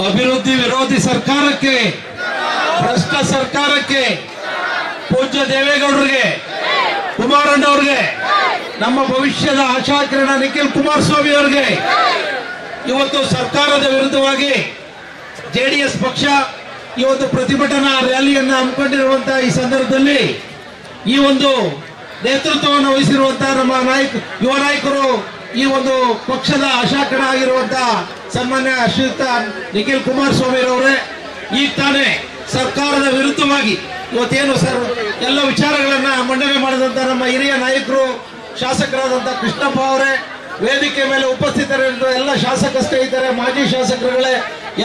ಅಭಿವೃದ್ಧಿ ವಿರೋಧಿ ಸರ್ಕಾರಕ್ಕೆ, ಭ್ರಷ್ಟ ಸರ್ಕಾರಕ್ಕೆ, ಪೂಜ್ಯ ದೇವೇಗೌಡರಿಗೆ, ಕುಮಾರಣ್ಣವ್ರಿಗೆ, ನಮ್ಮ ಭವಿಷ್ಯದ ಆಶಾಕಿರಣ ನಿಖಿಲ್ ಕುಮಾರಸ್ವಾಮಿ ಅವರಿಗೆ ಇವತ್ತು ಸರ್ಕಾರದ ವಿರುದ್ಧವಾಗಿ ಜೆಡಿಎಸ್ ಪಕ್ಷ ಇವತ್ತು ಪ್ರತಿಭಟನಾ ರ್ಯಾಲಿಯನ್ನು ಹಮ್ಮಿಕೊಂಡಿರುವಂತಹ ಈ ಸಂದರ್ಭದಲ್ಲಿ ಈ ಒಂದು ನೇತೃತ್ವವನ್ನು ವಹಿಸಿರುವಂತಹ ನಮ್ಮ ಯುವ ನಾಯಕರು, ಈ ಒಂದು ಪಕ್ಷದ ಆಶಾಕಿರಣ ಆಗಿರುವಂತಹ ಸನ್ಮಾನ್ಯ ಶ್ರೀಯುತ ನಿಖಿಲ್ ಕುಮಾರಸ್ವಾಮಿ ಅವರೇ, ಈಗ ತಾನೇ ಸರ್ಕಾರದ ವಿರುದ್ಧವಾಗಿ ಇವತ್ತೇನು ಎಲ್ಲ ವಿಚಾರಗಳನ್ನ ಮಂಡನೆ ಮಾಡಿದಂತ ನಮ್ಮ ಹಿರಿಯ ನಾಯಕರು, ಶಾಸಕರಾದಂತಹ ಕೃಷ್ಣಪ್ಪ ಅವರೇ, ವೇದಿಕೆ ಮೇಲೆ ಉಪಸ್ಥಿತರಿರುವ ಎಲ್ಲ ಶಾಸಕ ಸ್ನೇಹಿತರೆ, ಮಾಜಿ ಶಾಸಕರುಗಳೇ,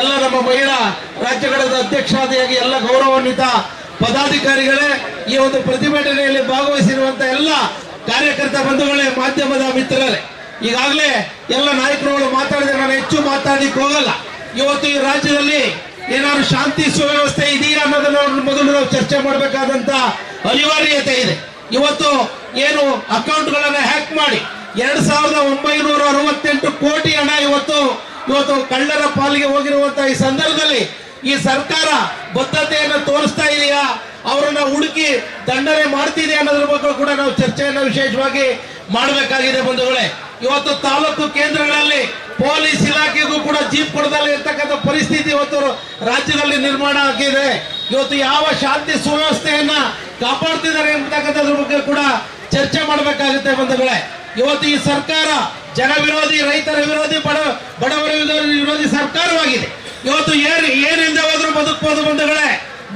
ಎಲ್ಲ ನಮ್ಮ ಮಹಿಳಾ ರಾಜ್ಯಗಳ ಅಧ್ಯಕ್ಷರಾದಿಯಾಗಿ ಎಲ್ಲ ಗೌರವಾನ್ವಿತ ಪದಾಧಿಕಾರಿಗಳೇ, ಈ ಒಂದು ಪ್ರತಿಭಟನೆಯಲ್ಲಿ ಭಾಗವಹಿಸಿರುವಂತಹ ಎಲ್ಲ ಕಾರ್ಯಕರ್ತ ಬಂಧುಗಳೇ, ಮಾಧ್ಯಮದ ಮಿತ್ರರೇ, ಈಗಾಗಲೇ ಎಲ್ಲ ನಾಯಕರುಗಳು ಮಾತಾಡಿದ್ರೆ ನಾನು ಹೆಚ್ಚು ಮಾತಾಡಲಿಕ್ಕೆ ಹೋಗಲ್ಲ. ಇವತ್ತು ಈ ರಾಜ್ಯದಲ್ಲಿ ಏನಾದ್ರು ಶಾಂತಿ ಸುವ್ಯವಸ್ಥೆ ಇದೆಯಾ ಅನ್ನೋದನ್ನ ಮೊದಲು ನಾವು ಚರ್ಚೆ ಮಾಡಬೇಕಾದಂತ ಅನಿವಾರ್ಯತೆ ಇದೆ. ಇವತ್ತು ಏನು ಅಕೌಂಟ್ಗಳನ್ನ ಹ್ಯಾಕ್ ಮಾಡಿ 2968 ಕೋಟಿ ಹಣ ಇವತ್ತು ಕಳ್ಳರ ಪಾಲಿಗೆ ಹೋಗಿರುವಂತಹ ಈ ಸಂದರ್ಭದಲ್ಲಿ ಈ ಸರ್ಕಾರ ಬದ್ಧತೆಯನ್ನು ತೋರಿಸ್ತಾ ಇದೆಯಾ, ಅವರನ್ನ ಹುಡುಕಿ ದಂಡನೆ ಮಾಡ್ತಿದೆ ಅನ್ನೋದ್ರ ಬಗ್ಗೆ ಕೂಡ ನಾವು ಚರ್ಚೆಯನ್ನು ವಿಶೇಷವಾಗಿ ಮಾಡಬೇಕಾಗಿದೆ ಬಂಧುಗಳೇ. ಇವತ್ತು ತಾಲೂಕು ಕೇಂದ್ರಗಳಲ್ಲಿ ಪೊಲೀಸ್ ಇಲಾಖೆಗೂ ಕೂಡ ಜೀಪ್ ಕೊಡದಲ್ಲಿ ಇರ್ತಕ್ಕಂಥ ಪರಿಸ್ಥಿತಿ ಇವತ್ತು ರಾಜ್ಯದಲ್ಲಿ ನಿರ್ಮಾಣ ಆಗಿದೆ. ಇವತ್ತು ಯಾವ ಶಾಂತಿ ಸುವ್ಯವಸ್ಥೆಯನ್ನ ಕಾಪಾಡ್ತಿದ್ದಾರೆ ಎಂಬತಕ್ಕಂಥದ್ರ ಬಗ್ಗೆ ಕೂಡ ಚರ್ಚೆ ಮಾಡಬೇಕಾಗುತ್ತೆ ಬಂಧುಗಳೇ. ಇವತ್ತು ಈ ಸರ್ಕಾರ ಜನ ವಿರೋಧಿ, ರೈತರ ವಿರೋಧಿ, ಬಡವರ ವಿರೋಧಿ ಸರ್ಕಾರವಾಗಿದೆ. ಇವತ್ತು ಏನಿಲ್ಲದೆ ಹೋದ್ರೂ ಬದುಕಬಹುದು ಬಂಧುಗಳೇ,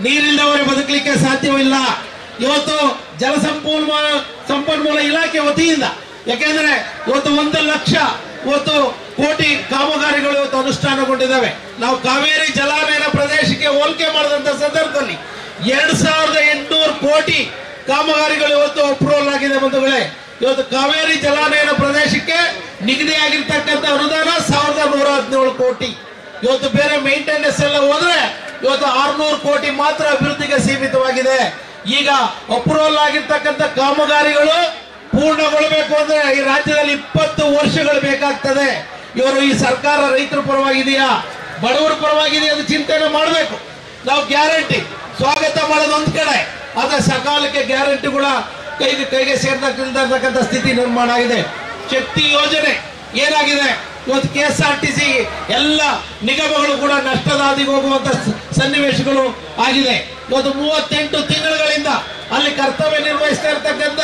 ನೀರಿಲ್ಲದವರೇ ಬದುಕಲಿಕ್ಕೆ ಸಾಧ್ಯವಿಲ್ಲ. ಇವತ್ತು ಸಂಪನ್ಮೂಲ ಇಲಾಖೆ ವತಿಯಿಂದ, ಯಾಕೆಂದ್ರೆ ಇವತ್ತು 1 ಲಕ್ಷ ಕೋಟಿ ಕಾಮಗಾರಿಗಳು ಇವತ್ತು ಅನುಷ್ಠಾನಗೊಂಡಿದ್ದಾವೆ. ನಾವು ಕಾವೇರಿ ಜಲಾನಯನ ಪ್ರದೇಶಕ್ಕೆ ಹೋಲಿಕೆ ಮಾಡಿದಂತ ಸಂದರ್ಭದಲ್ಲಿ 2800 ಕೋಟಿ ಕಾಮಗಾರಿಗಳು ಇವತ್ತು ಅಪ್ರೂವಲ್ ಆಗಿದೆ ಬಂಧುಗಳೇ. ಇವತ್ತು ಕಾವೇರಿ ಜಲಾನಯನ ಪ್ರದೇಶಕ್ಕೆ ನಿಗದಿಯಾಗಿರ್ತಕ್ಕಂಥ ಅನುದಾನ 1117 ಕೋಟಿ. ಇವತ್ತು ಬೇರೆ ಮೇಂಟೆನೆನ್ಸ್ ಎಲ್ಲ ಹೋದ್ರೆ ಇವತ್ತು 600 ಕೋಟಿ ಮಾತ್ರ ಅಭಿವೃದ್ಧಿಗೆ ಸೀಮಿತವಾಗಿದೆ. ಈಗ ಅಪ್ರೂವಲ್ ಆಗಿರ್ತಕ್ಕಂಥ ಕಾಮಗಾರಿಗಳು ಪೂರ್ಣಗೊಳ್ಳಬೇಕು ಅಂದ್ರೆ ಈ ರಾಜ್ಯದಲ್ಲಿ 20 ವರ್ಷಗಳು ಬೇಕಾಗ್ತದೆ. ಇವರು ಈ ಸರ್ಕಾರ ರೈತರ ಪರವಾಗಿದೆಯಾ, ಬಡವರ ಪರವಾಗಿದೆಯಾ ಅದು ಚಿಂತನೆ ಮಾಡಬೇಕು. ನಾವು ಗ್ಯಾರಂಟಿ ಸ್ವಾಗತ ಮಾಡೋದು ಒಂದ್ ಕಡೆ, ಆದ್ರೆ ಸಕಾಲಕ್ಕೆ ಗ್ಯಾರಂಟಿಗಳ ಕೈಗೆ ಸೇರ್ತಕ್ಕಂಥ ಸ್ಥಿತಿ ನಿರ್ಮಾಣ ಆಗಿದೆ. ಶಕ್ತಿ ಯೋಜನೆ ಏನಾಗಿದೆ, ಇವತ್ತು KSRTC ಎಲ್ಲ ನಿಗಮಗಳು ಕೂಡ ನಷ್ಟದ ಹಾದಿಗೆ ಹೋಗುವಂತ ಸನ್ನಿವೇಶಗಳು ಆಗಿದೆ. ಇವತ್ತು 38 ತಿಂಗಳುಗಳಿಂದ ಅಲ್ಲಿ ಕರ್ತವ್ಯ ನಿರ್ವಹಿಸ್ತಾ ಇರ್ತಕ್ಕಂಥ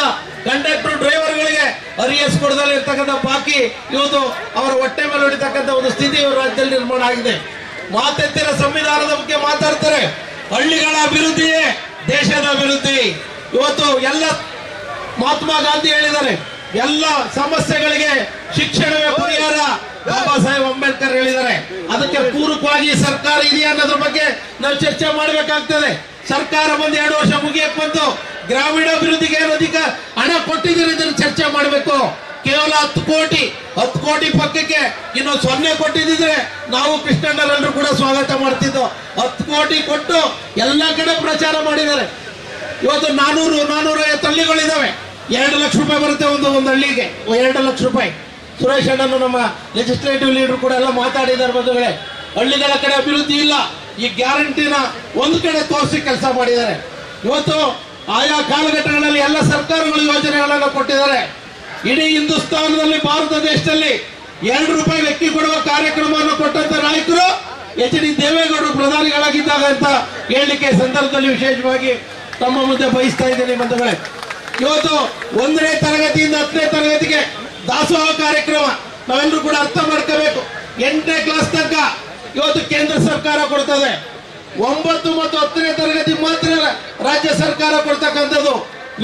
ಕಂಡಕ್ಟರ್ ಡ್ರೈವರ್ಗಳಿಗೆ ಅರಿಯಸ್ ಕೊಡದಲ್ಲಿ ಇರ್ತಕ್ಕಂಥ ಬಾಕಿ ಇವತ್ತು ಅವರ ಹೊಟ್ಟೆ ಮೇಲೆ ಹೊಡಿತಕ್ಕಂಥ ಒಂದು ಸ್ಥಿತಿ ರಾಜ್ಯದಲ್ಲಿ ನಿರ್ಮಾಣ ಆಗಿದೆ. ಮಾತೆತ್ತಿರ ಸಂವಿಧಾನದ ಬಗ್ಗೆ ಮಾತಾಡ್ತಾರೆ. ಹಳ್ಳಿಗಳ ಅಭಿವೃದ್ಧಿಯೇ ದೇಶದ ಅಭಿವೃದ್ಧಿ. ಇವತ್ತು ಎಲ್ಲ ಮಹಾತ್ಮ ಗಾಂಧಿ ಹೇಳಿದ್ದಾರೆ, ಎಲ್ಲ ಸಮಸ್ಯೆಗಳಿಗೆ ಶಿಕ್ಷಣವೇ ಪರಿಹಾರ, ಬಾಬಾ ಸಾಹೇಬ್ ಅಂಬೇಡ್ಕರ್ ಹೇಳಿದ್ದಾರೆ. ಅದಕ್ಕೆ ಪೂರಕವಾಗಿ ಸರ್ಕಾರ ಇದೆಯಾ ಅನ್ನೋದ್ರ ಬಗ್ಗೆ ನಾವು ಚರ್ಚೆ ಮಾಡಬೇಕಾಗ್ತದೆ. ಸರ್ಕಾರ ಬಂದು 2 ವರ್ಷ ಮುಗಿಯಕ್ ಬಂತು, ಗ್ರಾಮೀಣಾಭಿವೃದ್ಧಿಗೆ ಏನು ಅಧಿಕ ಹಣ ಕೊಟ್ಟಿದ್ದೀರಿ ಇದನ್ನು ಚರ್ಚೆ ಮಾಡಬೇಕು. ಕೇವಲ 10 ಕೋಟಿ ಪಕ್ಕಕ್ಕೆ ಇನ್ನು 0 ಕೊಟ್ಟಿದ್ರೆ ನಾವು ಕೃಷ್ಣಣ್ಣರೆಲ್ಲರೂ ಕೂಡ ಸ್ವಾಗತ ಮಾಡ್ತಿದ್ದೋ. 10 ಕೋಟಿ ಕೊಟ್ಟು ಎಲ್ಲ ಕಡೆ ಪ್ರಚಾರ ಮಾಡಿದ್ದಾರೆ. ಇವತ್ತು 450 ಹಳ್ಳಿಗಳಿದಾವೆ. 2 ಲಕ್ಷ ರೂಪಾಯಿ ಬರುತ್ತೆ ಒಂದು ಹಳ್ಳಿಗೆ, 2 ಲಕ್ಷ ರೂಪಾಯಿ. ಸುರೇಶ್ ಅಣ್ಣನು ನಮ್ಮ ಲೆಜಿಸ್ಲೇಟಿವ್ ಲೀಡರ್ ಕೂಡ ಎಲ್ಲ ಮಾತಾಡಿದ್ದಾರೆ ಬಂಧುಗಳೇ. ಹಳ್ಳಿಗಳ ಕಡೆ ಅಭಿವೃದ್ಧಿ ಇಲ್ಲ. ಈ ಗ್ಯಾರಂಟಿನ ಒಂದು ಕಡೆ ತೋರಿಸಿ ಕೆಲಸ ಮಾಡಿದ್ದಾರೆ. ಇವತ್ತು ಆಯಾ ಕಾಲಘಟ್ಟಗಳಲ್ಲಿ ಎಲ್ಲ ಸರ್ಕಾರಗಳು ಯೋಜನೆಗಳನ್ನು ಕೊಟ್ಟಿದ್ದಾರೆ. ಇಡೀ ಹಿಂದೂಸ್ತಾನದಲ್ಲಿ, ಭಾರತ ದೇಶದಲ್ಲಿ 2 ರೂಪಾಯಿ ಅಕ್ಕಿ ಕೊಡುವ ಕಾರ್ಯಕ್ರಮವನ್ನು ಕೊಟ್ಟಂತ ನಾಯಕರು HD ದೇವೇಗೌಡರು ಪ್ರಧಾನಿಗಳಾಗಿದ್ದಾಗ ಅಂತ ಹೇಳಲಿಕ್ಕೆ ಸಂದರ್ಭದಲ್ಲಿ ವಿಶೇಷವಾಗಿ ತಮ್ಮ ಮುಂದೆ ಬಯಸ್ತಾ ಇದ್ದೇನೆ ಬಂಧುಗಳೇ. ಇವತ್ತು 1ನೇ ತರಗತಿಯಿಂದ 10ನೇ ತರಗತಿಗೆ ದಾಸೋಹ ಕಾರ್ಯಕ್ರಮ ನಾವೆಲ್ಲರೂ ಕೂಡ ಅರ್ಥ ಮಾಡ್ಕೋಬೇಕು. 8ನೇ ಕ್ಲಾಸ್ ತನಕ ಇವತ್ತು ಕೇಂದ್ರ ಸರ್ಕಾರ ಕೊಡ್ತದೆ. 9 ಮತ್ತು 10ನೇ ತರಗತಿ ಮಾತ್ರ ರಾಜ್ಯ ಸರ್ಕಾರ ಕೊಡ್ತಕ್ಕಂಥದ್ದು.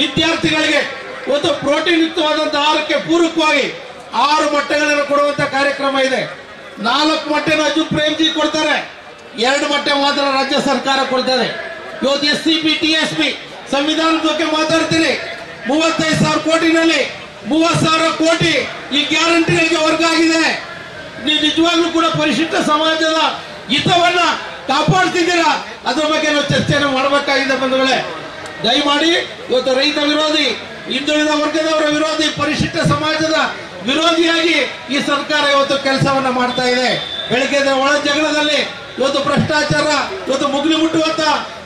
ವಿದ್ಯಾರ್ಥಿಗಳಿಗೆ ಇವತ್ತು ಪ್ರೋಟೀನ್ ಯುಕ್ತವಾದಂತಹ ಆಹಾರಕ್ಕೆ ಪೂರಕವಾಗಿ 6 ಮೊಟ್ಟೆಗಳನ್ನು ಕೊಡುವಂತ ಕಾರ್ಯಕ್ರಮ ಇದೆ. 4 ಮೊಟ್ಟೆನ ಅಜ್ಜು ಪ್ರೇಮ್ಜಿ ಕೊಡ್ತಾರೆ, 2 ಮೊಟ್ಟೆ ಮಾತ್ರ ರಾಜ್ಯ ಸರ್ಕಾರ ಕೊಡ್ತದೆ. ಇವತ್ತು SCP TSP ಸಂವಿಧಾನದ ಬಗ್ಗೆ ಮಾತಾಡ್ತೀನಿ. 35,000 ಕೋಟಿನಲ್ಲಿ 30,000 ಕೋಟಿ ಈ ಗ್ಯಾರಂಟಿಗಳಿಗೆ ವರ್ಗ ಆಗಿದೆ. ನೀವು ನಿಜವಾಗ್ಲೂ ಕೂಡ ಪರಿಶಿಷ್ಟ ಸಮಾಜದ ಹಿತವನ್ನ ಕಾಪಾಡ್ತಿದ್ದೀರಾ, ಅದ್ರ ಬಗ್ಗೆ ನಾವು ಚರ್ಚೆಯನ್ನು ಮಾಡಬೇಕಾಗಿದೆ ಬಂಧುಗಳೇ. ದಯಮಾಡಿ ಇವತ್ತು ರೈತ ವಿರೋಧಿ, ಹಿಂದುಳಿದ ವರ್ಗದವರ ವಿರೋಧಿ, ಪರಿಶಿಷ್ಟ ಸಮಾಜದ ವಿರೋಧಿಯಾಗಿ ಈ ಸರ್ಕಾರ ಇವತ್ತು ಕೆಲಸವನ್ನ ಮಾಡ್ತಾ ಇದೆ. ಬೆಳಗ್ಗೆ ಒಳ ಜಗಳದಲ್ಲಿ ಇವತ್ತು ಭ್ರಷ್ಟಾಚಾರ, ಇವತ್ತು ಮುಗಿಲು ಮುಟ್ಟುವಂತ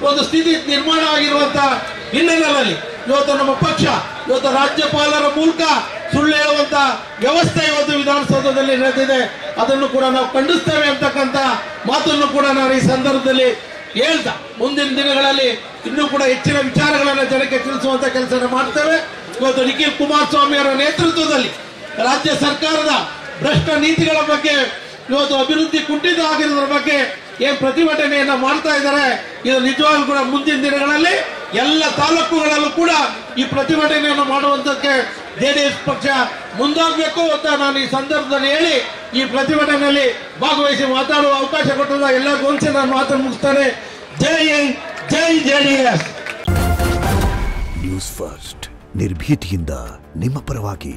ಒಂದು ಸ್ಥಿತಿ ನಿರ್ಮಾಣ ಆಗಿರುವಂತ ಹಿನ್ನೆಲೆಯಲ್ಲಿ ಇವತ್ತು ನಮ್ಮ ಪಕ್ಷ ಇವತ್ತು ರಾಜ್ಯಪಾಲರ ಮೂಲಕ ಸುಳ್ಳು ಹೇಳುವಂತ ವ್ಯವಸ್ಥೆ ಇವತ್ತು ವಿಧಾನಸೌಧದಲ್ಲಿ ನಡೆದಿದೆ. ಅದನ್ನು ಕೂಡ ನಾವು ಖಂಡಿಸ್ತೇವೆ ಅಂತಕ್ಕಂಥ ಮಾತನ್ನು ಕೂಡ ನಾನು ಈ ಸಂದರ್ಭದಲ್ಲಿ ಹೇಳ್ತಾ, ಮುಂದಿನ ದಿನಗಳಲ್ಲಿ ಇನ್ನೂ ಕೂಡ ಹೆಚ್ಚಿನ ವಿಚಾರಗಳನ್ನು ಜನಕ್ಕೆ ತಿಳಿಸುವಂತ ಕೆಲಸ ಮಾಡ್ತೇವೆ. ಇವತ್ತು ನಿಖಿಲ್ ಕುಮಾರಸ್ವಾಮಿ ಅವರ ನೇತೃತ್ವದಲ್ಲಿ ರಾಜ್ಯ ಸರ್ಕಾರದ ಭ್ರಷ್ಟ ನೀತಿಗಳ ಬಗ್ಗೆ, ಇವತ್ತು ಅಭಿವೃದ್ಧಿ ಕುಂಠಿತ ಆಗಿರೋದ್ರ ಬಗ್ಗೆ ಏನ್ ಪ್ರತಿಭಟನೆಯನ್ನ ಮಾಡ್ತಾ ಇದ್ದಾರೆ, ಇದು ನಿಜವಾಗ್ಲೂ ಕೂಡ ಮುಂದಿನ ದಿನಗಳಲ್ಲಿ ಎಲ್ಲ ತಾಲೂಕುಗಳಲ್ಲೂ ಕೂಡ ಈ ಪ್ರತಿಭಟನೆಯನ್ನು ಮಾಡುವಂತಕ್ಕೆ ಜೆಡಿಎಸ್ ಪಕ್ಷ ಮುಂದಾಗಬೇಕು ಅಂತ ನಾನು ಈ ಸಂದರ್ಭದಲ್ಲಿ ಹೇಳಿ, ಈ ಪ್ರತಿಭಟನೆಯಲ್ಲಿ ಭಾಗವಹಿಸಿ ಮಾತಾಡುವ ಅವಕಾಶ ಕೊಟ್ಟದ ಎಲ್ಲರಿಗೂ ಒಂದ್ಸಲ ನಾನು ಮಾತನ್ನು ಮುಗಿಸ್ತೇನೆ. ಜೈ ಹಿಂದ್, ಜೈ ಜೆಡಿಎಸ್. ನ್ಯೂಸ್ ಫಸ್ಟ್ ನಿರ್ಭೀತಿಯಿಂದ ನಿಮ್ಮ ಪರವಾಗಿ.